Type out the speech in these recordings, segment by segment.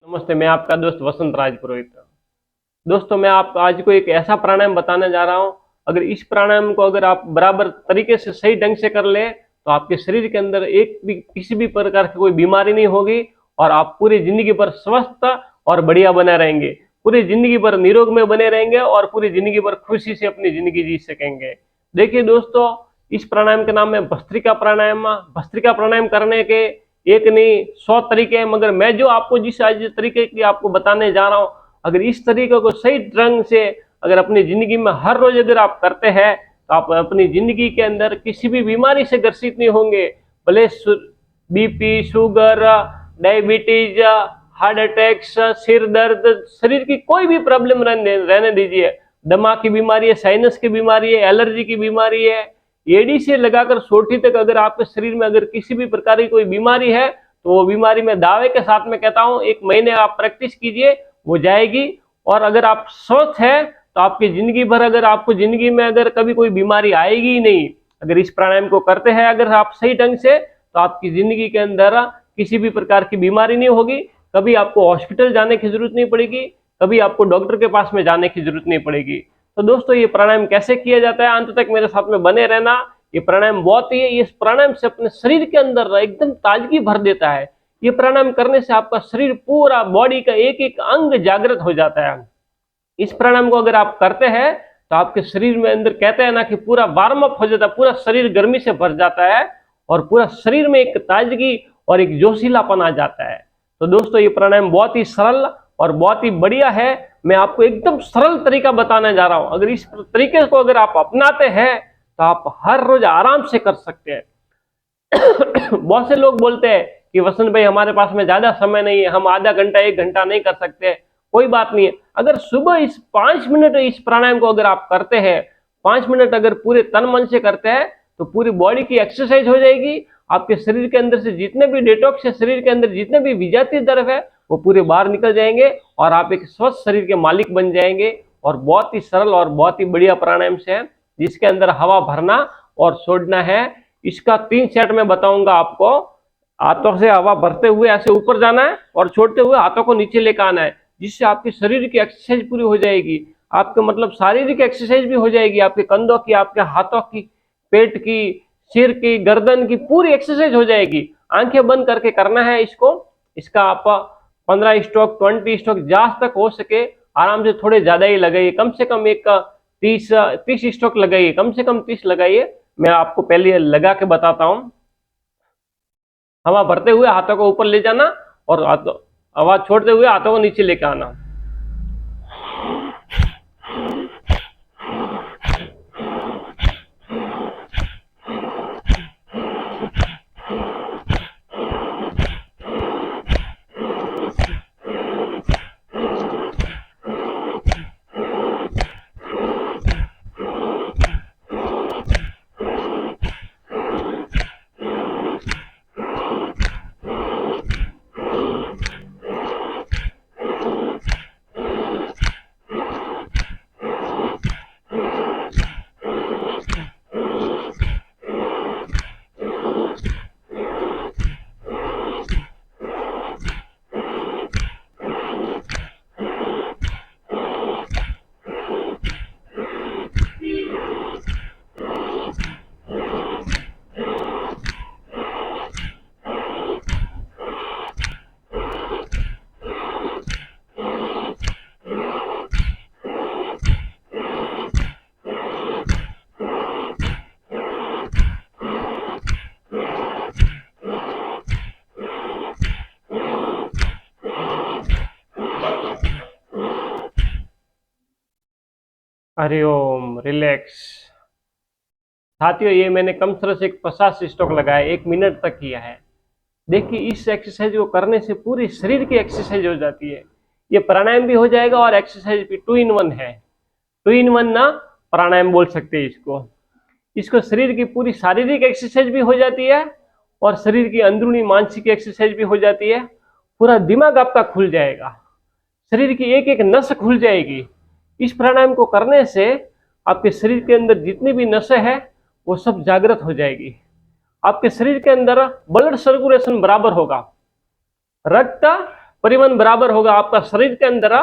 नमस्ते, मैं आपका दोस्त वसंत राज पुरोहित। दोस्तों, मैं आपको आज को एक ऐसा प्राणायाम बताने जा रहा हूं। अगर इस प्राणायाम को अगर आप बराबर तरीके से सही ढंग से कर ले तो आपके शरीर के अंदर एक भी किसी भी प्रकार की कोई बीमारी नहीं होगी और आप पूरी जिंदगी भर स्वस्थ और बढ़िया बने रहेंगे। पूरी जिंदगी भर निरोग में बने रहेंगे और पूरी जिंदगी भर खुशी से अपनी जिंदगी जी सकेंगे। देखिए दोस्तों, इस प्राणायाम के नाम है भस्त्रिका प्राणायाम। भस्त्रिका प्राणायाम करने के एक नहीं 100 तरीके हैं, मगर मैं जो आपको जिस आज तरीके की आपको बताने जा रहा हूं, अगर इस तरीके को सही ढंग से अगर अपनी जिंदगी में हर रोज अगर आप करते हैं तो आप अपनी जिंदगी के अंदर किसी भी बीमारी से ग्रसित नहीं होंगे। भले BP, sugar, diabetes, heart attacks, सिर दर्द, शरीर की कोई भी प्रॉब्लम रहने दीजिए। दमा की बीमारी है, साइनस की बीमारी है, एलर्जी की बीमारी है, एडी से लगाकर सोटी तक अगर आपके शरीर में अगर किसी भी प्रकार की कोई बीमारी है तो वो बीमारी मैं दावे के साथ में कहता हूं 1 महीने आप प्रैक्टिस कीजिए, वो जाएगी। और अगर आप स्वस्थ है तो आपकी जिंदगी भर अगर आपको जिंदगी में अगर कभी कोई बीमारी आएगी ही नहीं। अगर इस प्राणायाम को करते हैं अगर आप सही ढंग से तो आपकी जिंदगी के अंदर किसी भी प्रकार की बीमारी नहीं होगी। कभी आपको हॉस्पिटल जाने की जरूरत नहीं पड़ेगी, कभी आपको डॉक्टर के पास में जाने की जरूरत नहीं पड़ेगी। तो दोस्तों, ये प्राणायाम कैसे किया जाता है, अंत तक मेरे साथ में बने रहना। ये प्राणायाम बहुत ही इस प्राणायाम से अपने शरीर के अंदर एकदम ताजगी भर देता है। ये प्राणायाम करने से आपका शरीर पूरा बॉडी का एक एक अंग जागृत हो जाता है। इस प्राणायाम को अगर आप करते हैं तो आपके शरीर में अंदर कहते हैं ना कि पूरा वार्म अप हो जाता है, पूरा शरीर गर्मी से भर जाता है और पूरा शरीर में एक ताजगी और एक जोशीलापन आ जाता है। तो दोस्तों, ये प्राणायाम बहुत ही सरल और बहुत ही बढ़िया है। मैं आपको एकदम सरल तरीका बताने जा रहा हूं। अगर इस तरीके को अगर आप अपनाते हैं तो आप हर रोज आराम से कर सकते हैं। बहुत से लोग बोलते हैं कि वसंत भाई, हमारे पास में ज्यादा समय नहीं है, हम आधा घंटा 1 घंटा नहीं कर सकते। कोई बात नहीं है, अगर सुबह इस 5 मिनट इस प्राणायाम को अगर आप करते हैं, 5 मिनट अगर पूरे तन मन से करते हैं तो पूरी बॉडी की एक्सरसाइज हो जाएगी। आपके शरीर के अंदर से जितने भी डिटॉक्स है, शरीर के अंदर जितने भी विजातीय द्रव्य है वो पूरे बाहर निकल जाएंगे और आप एक स्वस्थ शरीर के मालिक बन जाएंगे। और बहुत ही सरल और बहुत ही बढ़िया प्राणायाम से है, जिसके अंदर हवा भरना और छोड़ना है। इसका 3 सेट में बताऊंगा आपको। हाथों से हवा भरते हुए ऐसे ऊपर जाना है और छोड़ते हुए हाथों को नीचे लेकर आना है, जिससे आपके शरीर की एक्सरसाइज पूरी हो जाएगी। आपके मतलब शारीरिक एक्सरसाइज भी हो जाएगी, आपके कंधों की, आपके हाथों की, पेट की, सिर की, गर्दन की पूरी एक्सरसाइज हो जाएगी। आंखें बंद करके करना है इसको। इसका आप 15 स्ट्रोक, 20 स्ट्रोक, जहां तक हो सके आराम से, थोड़े ज्यादा ही लगाइए, कम से कम एक 30 स्ट्रोक लगाइए, कम से कम 30 लगाइए। मैं आपको पहले लगा के बताता हूं। हवा भरते हुए हाथों को ऊपर ले जाना और हवा छोड़ते हुए हाथों को नीचे लेकर आना। हरिओम, रिलैक्स। साथियों, ये मैंने कम से एक 50 स्ट्रोक लगाया, 1 मिनट तक किया है। देखिए, इस एक्सरसाइज को करने से पूरे शरीर की एक्सरसाइज हो जाती है। ये प्राणायाम भी हो जाएगा और एक्सरसाइज भी 2 in 1 है। 2 in 1 ना प्राणायाम बोल सकते हैं इसको। इसको शरीर की पूरी शारीरिक एक्सरसाइज भी हो जाती है और शरीर की अंदरूनी मानसिक एक्सरसाइज भी हो जाती है। पूरा दिमाग आपका खुल जाएगा, शरीर की एक एक नस खुल जाएगी। इस प्राणायाम को करने से आपके शरीर के अंदर जितनी भी नसें हैं वो सब जागृत हो जाएगी। आपके शरीर के अंदर ब्लड सर्कुलेशन बराबर होगा, रक्त परिवहन बराबर होगा, आपका शरीर के अंदर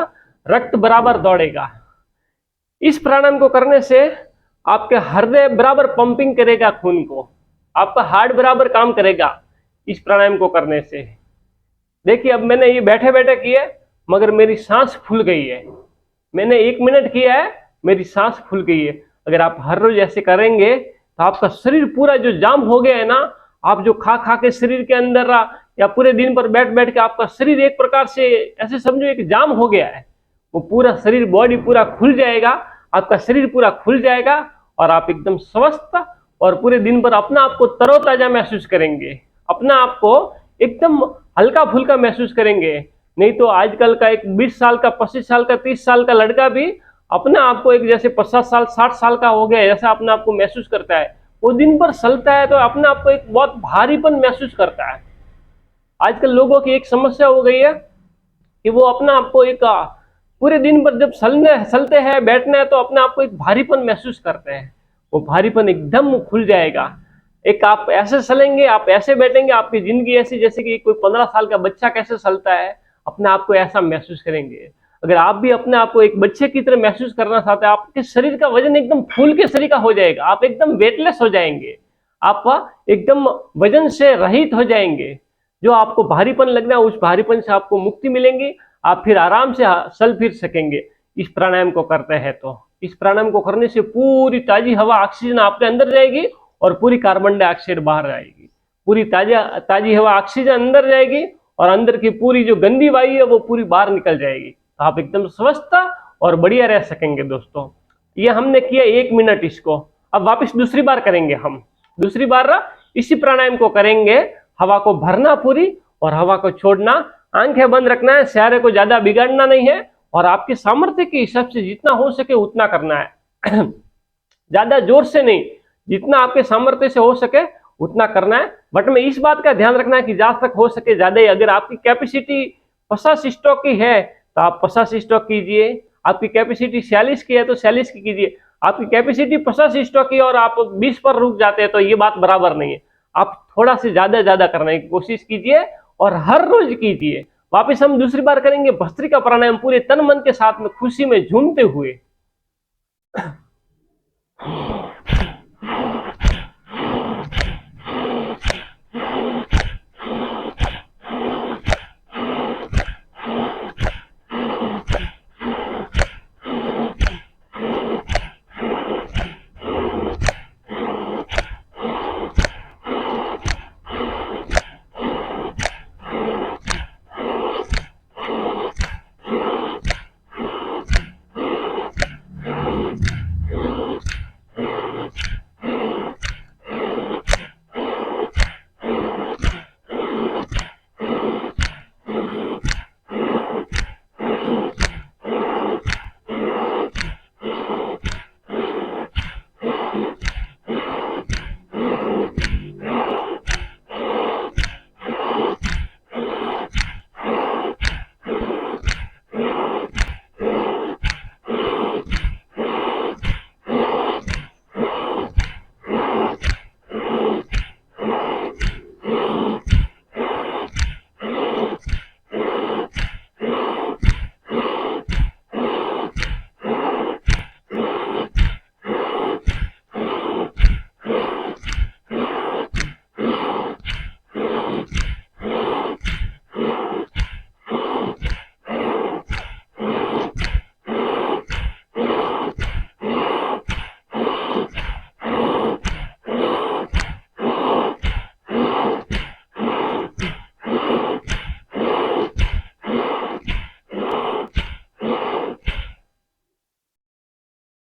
रक्त बराबर दौड़ेगा। इस प्राणायाम को करने से आपके हृदय बराबर पंपिंग करेगा खून को, आपका हार्ट बराबर काम करेगा इस प्राणायाम को करने से। देखिए अब मैंने ये बैठे बैठे किया मगर मेरी सांस फूल गई है, मैंने 1 मिनट किया है मेरी सांस फूल गई है। अगर आप हर रोज ऐसे करेंगे तो आपका शरीर पूरा जो जाम हो गया है ना, आप जो खा खा के शरीर के अंदर या पूरे दिन पर बैठ बैठ के आपका शरीर एक प्रकार से ऐसे समझो एक जाम हो गया है, वो पूरा शरीर बॉडी पूरा खुल जाएगा, आपका शरीर पूरा खुल जाएगा और आप एकदम स्वस्थ और पूरे दिन भर अपना आपको तरोताजा महसूस करेंगे, अपना आपको एकदम हल्का फुल्का महसूस करेंगे। नहीं तो आजकल का एक 20 साल का 25 साल का 30 साल का लड़का भी अपने आप को एक जैसे 50 साल 60 साल का हो गया ऐसा अपने आप को महसूस करता है, वो दिन भर चलता है तो अपने आप को एक बहुत भारीपन महसूस करता है। आजकल लोगों की एक समस्या हो गई है कि वो अपने आप को एक पूरे दिन भर जब चलते हैं बैठना है तो अपने आप को एक भारीपन महसूस करते हैं, वो भारीपन एकदम खुल जाएगा। एक आप ऐसे चलेंगे, आप ऐसे बैठेंगे, आपकी जिंदगी ऐसी जैसे कि कोई 15 साल का बच्चा कैसे चलता है, अपने आप को ऐसा महसूस करेंगे। अगर आप भी अपने आप को एक बच्चे की तरह महसूस करना चाहते हैं, आपके शरीर का वजन एकदम फूल के शरीर का हो जाएगा, आप एकदम वेटलेस हो जाएंगे, आप एकदम वजन से रहित हो जाएंगे। जो आपको भारीपन लग रहा है उस भारीपन से आपको मुक्ति मिलेंगी, आप फिर आराम से चल फिर सकेंगे इस प्राणायाम को करते हैं। तो इस प्राणायाम को करने से पूरी ताजी हवा ऑक्सीजन आपके अंदर जाएगी और पूरी कार्बन डाइऑक्साइड बाहर आएगी, पूरी ताजी हवा ऑक्सीजन अंदर जाएगी और अंदर की पूरी जो गंदी वायु है वो पूरी बाहर निकल जाएगी, तो आप एकदम स्वस्थ और बढ़िया रह सकेंगे। दोस्तों ये हमने किया 1 मिनट, इसको अब वापस दूसरी बार करेंगे। हम दूसरी बार इसी प्राणायाम को करेंगे, हवा को भरना पूरी और हवा को छोड़ना, आंखें बंद रखना है, चेहरे को ज्यादा बिगाड़ना नहीं है और आपके सामर्थ्य के हिसाब से जितना हो सके उतना करना है ज्यादा जोर से नहीं, जितना आपके सामर्थ्य से हो सके उतना करना है। बट में इस बात का ध्यान रखना है कि जहां तक हो सके ज्यादा ही, अगर आपकी कैपेसिटी 50 स्ट्रोक की है तो आप 50 स्ट्रोक कीजिए, आपकी कैपेसिटी 46 की है तो 46 की कीजिए, आपकी कैपेसिटी 50 स्ट्रोक की और आप 20 पर रुक जाते हैं तो ये बात बराबर नहीं है। आप थोड़ा से ज्यादा करने की कोशिश कीजिए और हर रोज कीजिए। वापस हम दूसरी बार करेंगे भस्त्रिका प्राणायाम पूरे तन मन के साथ में खुशी में झूमते हुए।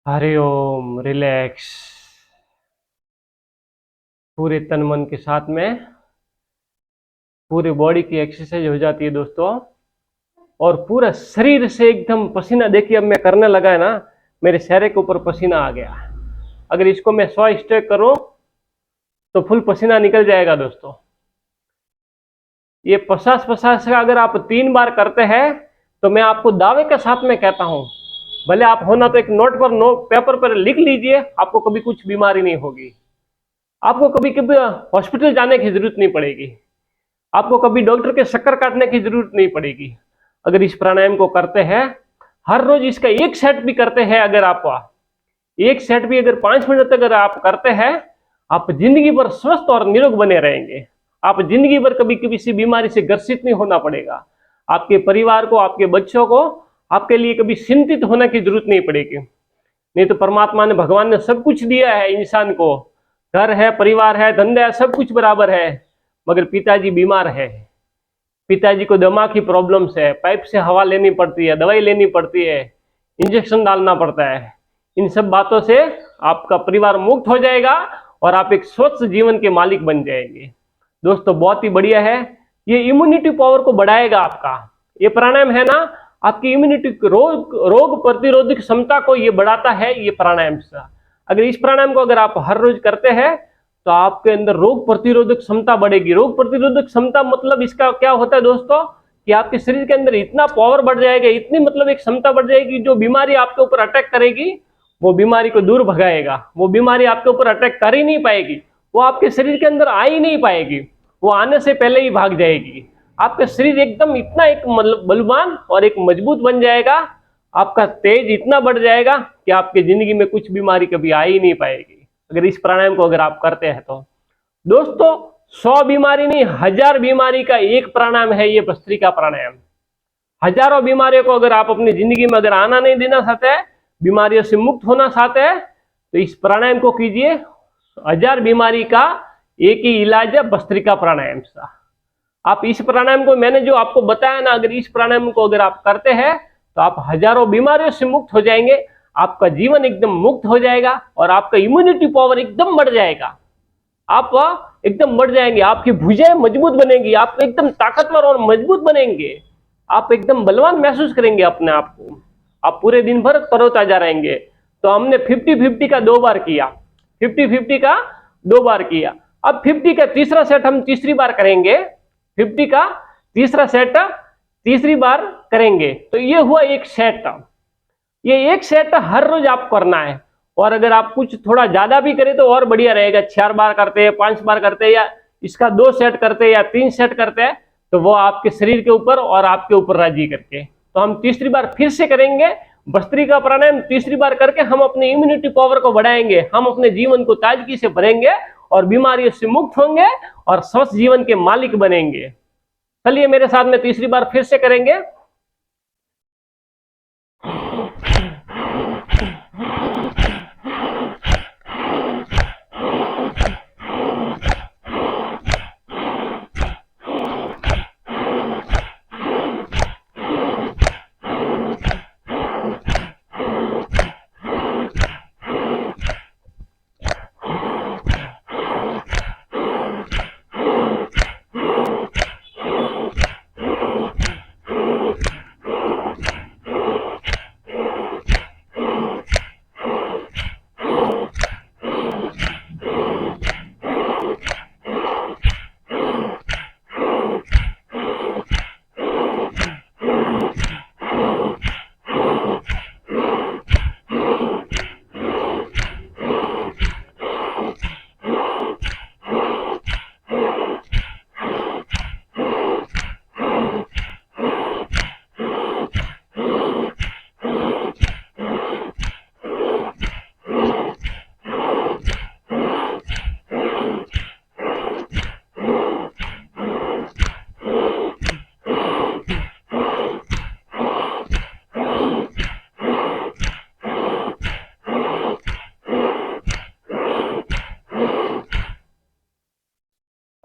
हरिओम, रिलैक्स, पूरे तन मन के साथ में पूरी बॉडी की एक्सरसाइज हो जाती है दोस्तों, और पूरा शरीर से एकदम पसीना, देखिए अब मैं करने लगा है ना, मेरे चेहरे के ऊपर पसीना आ गया। अगर इसको मैं 100 स्टेप करूं तो फुल पसीना निकल जाएगा दोस्तों। ये 50 का अगर आप 3 बार करते हैं तो मैं आपको दावे के साथ में कहता हूं, भले आप होना तो एक नोट पर पेपर पर लिख लीजिए, आपको कभी कुछ बीमारी नहीं होगी, आपको कभी कभी हॉस्पिटल जाने की जरूरत नहीं पड़ेगी। आपको कभी डॉक्टर के चक्कर काटने की जरूरत नहीं पड़ेगी अगर इस प्राणायाम को करते हैं। हर रोज इसका एक सेट भी करते हैं, अगर आप एक सेट भी अगर 5 मिनट तक अगर आप करते हैं, आप जिंदगी भर स्वस्थ और निरोग बने रहेंगे। आप जिंदगी भर कभी किसी बीमारी से ग्रसित नहीं होना पड़ेगा। आपके परिवार को, आपके बच्चों को आपके लिए कभी चिंतित होने की जरूरत नहीं पड़ेगी। नहीं तो परमात्मा ने, भगवान ने सब कुछ दिया है इंसान को, घर है, परिवार है, धंधा है, सब कुछ बराबर है, मगर पिताजी बीमार है। पिताजी को दिमाग की प्रॉब्लम्स है, पाइप से हवा लेनी पड़ती है, दवाई लेनी पड़ती है, इंजेक्शन डालना पड़ता है। इन सब बातों से आपका परिवार मुक्त हो जाएगा और आप एक स्वस्थ जीवन के मालिक बन जाएंगे। दोस्तों बहुत ही बढ़िया है, ये इम्यूनिटी पावर को बढ़ाएगा आपका। ये प्राणायाम है ना, आपकी इम्यूनिटी, रोग प्रतिरोधक क्षमता को ये बढ़ाता है ये प्राणायाम से। अगर इस प्राणायाम को अगर आप हर रोज करते हैं तो आपके अंदर रोग प्रतिरोधक क्षमता बढ़ेगी। रोग प्रतिरोधक क्षमता मतलब इसका क्या होता है दोस्तों, कि आपके शरीर के अंदर इतना पावर बढ़ जाएगा, इतनी मतलब एक क्षमता बढ़ जाएगी, जो बीमारी आपके ऊपर अटैक करेगी वो बीमारी को दूर भगाएगा। वो बीमारी आपके ऊपर अटैक कर ही नहीं पाएगी, वो आपके शरीर के अंदर आ ही नहीं पाएगी, वो आने से पहले ही भाग जाएगी। आपका शरीर एकदम इतना एक मतलब बलवान और एक मजबूत बन जाएगा, आपका तेज इतना बढ़ जाएगा कि आपकी जिंदगी में कुछ बीमारी कभी आ ही नहीं पाएगी अगर इस प्राणायाम को अगर आप करते हैं तो। दोस्तों 100 बीमारी नहीं, 1000 बीमारी का एक प्राणायाम है ये भस्त्रिका प्राणायाम। हजारों बीमारियों को अगर आप अपनी जिंदगी में अगर आना नहीं देना चाहते हैं, बीमारियों से मुक्त होना चाहते हैं, तो इस प्राणायाम को कीजिए। 1000 बीमारी का एक ही इलाज है, भस्त्रिका प्राणायाम सा। आप इस प्राणायाम को, मैंने जो आपको बताया ना, अगर इस प्राणायाम को अगर आप करते हैं तो आप हजारों बीमारियों से मुक्त हो जाएंगे, आपका जीवन एकदम मुक्त हो जाएगा और आपका इम्यूनिटी पावर एकदम बढ़ जाएगा। आप एकदम बढ़ जाएंगे, आपकी भुजाएं मजबूत बनेंगी, आप एकदम ताकतवर और मजबूत बनेंगे, आप एकदम बलवान महसूस करेंगे अपने आप को, आप पूरे दिन भर तरोताजा रहेंगे। तो हमने 50-50 का 2 बार किया, 50-50 का 2 बार किया। अब 50 का तीसरा सेट हम तीसरी बार करेंगे, 50 का तीसरा सेट तीसरी बार करेंगे। तो ये हुआ एक सेट। ये एक सेट हर रोज आप करना है, और अगर आप कुछ थोड़ा ज्यादा भी करें तो और बढ़िया रहेगा। 4 बार करते हैं, 5 बार करते हैं, या इसका 2 सेट करते हैं या 3 सेट करते हैं, तो वो आपके शरीर के ऊपर और आपके ऊपर राजी करके। तो हम तीसरी बार फिर से करेंगे भस्त्रिका प्राणायाम, तीसरी बार करके हम अपनी इम्यूनिटी पावर को बढ़ाएंगे, हम अपने जीवन को ताजगी से भरेंगे और बीमारियों से मुक्त होंगे और स्वस्थ जीवन के मालिक बनेंगे। चलिए मेरे साथ में तीसरी बार फिर से करेंगे।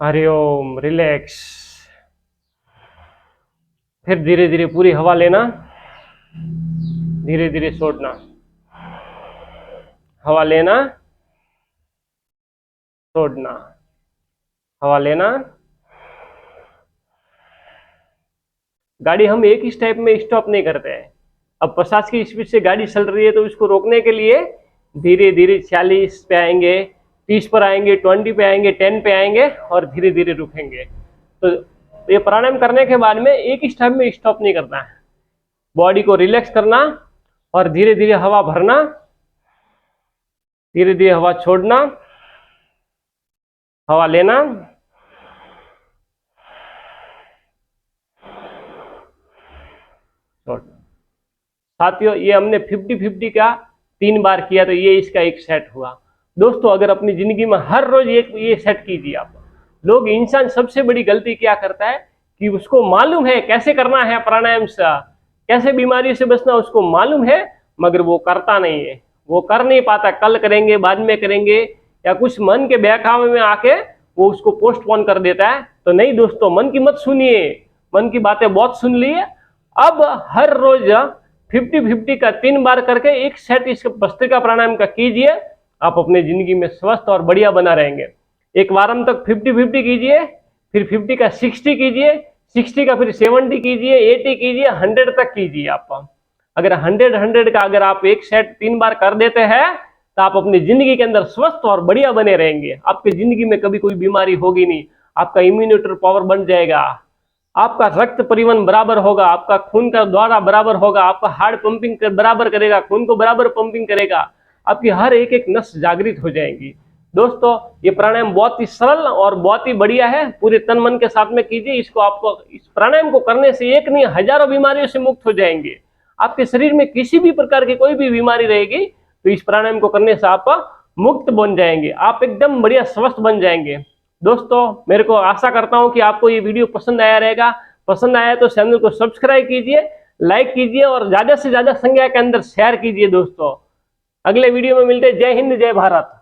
हरिओम, रिलैक्स। फिर धीरे धीरे पूरी हवा लेना, धीरे धीरे छोड़ना, हवा लेना, छोड़ना, हवा लेना। गाड़ी हम एक ही स्टेप में स्टॉप नहीं करते हैं। अब 50 की स्पीड से गाड़ी चल रही है तो उसको रोकने के लिए धीरे धीरे 40 पे आएंगे, 30 पर आएंगे, 20 पे आएंगे, 10 पे आएंगे और धीरे धीरे रुकेंगे। तो ये प्राणायाम करने के बाद में एक ही स्टेप में स्टॉप नहीं करना है, बॉडी को रिलैक्स करना और धीरे धीरे हवा भरना, धीरे धीरे हवा छोड़ना, हवा लेना, साथियों ये हमने 50-50 का 3 बार किया, तो ये इसका एक सेट हुआ। दोस्तों अगर अपनी जिंदगी में हर रोज एक ये सेट कीजिए आप। लोग इंसान सबसे बड़ी गलती क्या करता है कि उसको मालूम है कैसे करना है प्राणायाम से, कैसे बीमारी से बचना उसको मालूम है, मगर वो करता नहीं है, वो कर नहीं पाता, कल करेंगे, बाद में करेंगे, या कुछ मन के बहकावे में आके वो उसको पोस्टपोन कर देता है। तो नहीं दोस्तों, मन की मत सुनिए, मन की बातें बहुत सुन लिए। अब हर रोज 50-50 का 3 बार करके एक सेट इस भस्त्रिका प्राणायाम का कीजिए, आप अपनी जिंदगी में स्वस्थ और बढ़िया बना रहेंगे। एक वारम तक 50-50 कीजिए, फिर 50 का 60 कीजिए, 60 का फिर 70 कीजिए, 80 कीजिए, 100 तक कीजिए। आप अगर 100 का अगर आप एक सेट 3 बार कर देते हैं तो आप अपनी जिंदगी के अंदर स्वस्थ और बढ़िया बने रहेंगे। आपकी जिंदगी में कभी कोई बीमारी होगी नहीं, आपका इम्यूनिटी पावर बन जाएगा, आपका रक्त परिवहन बराबर होगा, आपका खून का दौरा बराबर होगा, आपका हार्ट पंपिंग बराबर करेगा, खून को बराबर पंपिंग करेगा, आपकी हर एक एक नस जागृत हो जाएंगी। दोस्तों ये प्राणायाम बहुत ही सरल और बहुत ही बढ़िया है, पूरे तन मन के साथ में कीजिए इसको। आपको इस प्राणायाम को करने से एक नहीं हजारों बीमारियों से मुक्त हो जाएंगे। आपके शरीर में किसी भी प्रकार की कोई भी बीमारी रहेगी तो इस प्राणायाम को करने से आप मुक्त बन जाएंगे, आप एकदम बढ़िया स्वस्थ बन जाएंगे। दोस्तों मेरे को आशा करता हूं कि आपको ये वीडियो पसंद आया रहेगा। पसंद आया तो चैनल को सब्सक्राइब कीजिए, लाइक कीजिए और ज्यादा से ज्यादा संख्या के अंदर शेयर कीजिए। दोस्तों अगले वीडियो में मिलते हैं। जय हिंद, जय भारत।